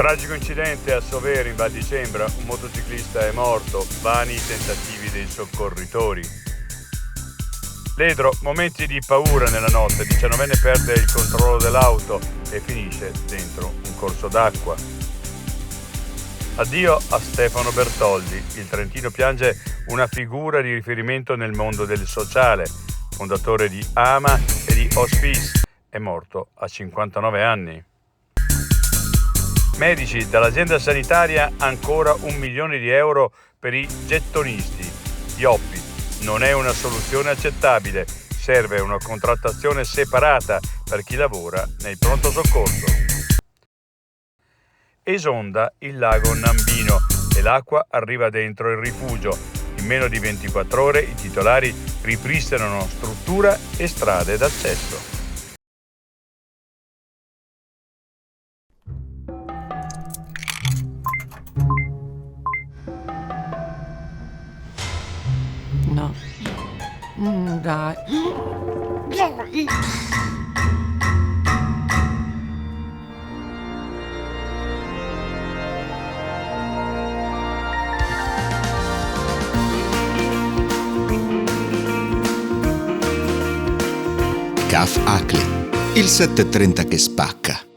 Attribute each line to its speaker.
Speaker 1: Tragico incidente a Sovere in Val di Cembra, un motociclista è morto, vani i tentativi dei soccorritori. Ledro, momenti di paura nella notte, 19enne perde il controllo dell'auto e finisce dentro un corso d'acqua. Addio a Stefano Bertoldi, il trentino piange una figura di riferimento nel mondo del sociale, fondatore di Ama e di Hospice, è morto a 59 anni. Medici, dall'azienda sanitaria ancora 1 milione di euro per i gettonisti. Ioppi, non è una soluzione accettabile, serve una contrattazione separata per chi lavora nel pronto soccorso. Esonda il lago Nambino e l'acqua arriva dentro il rifugio. In meno di 24 ore i titolari ripristinano struttura e strade d'accesso.
Speaker 2: No. Dai. Dai.
Speaker 3: Caf Acli, il 730 che spacca.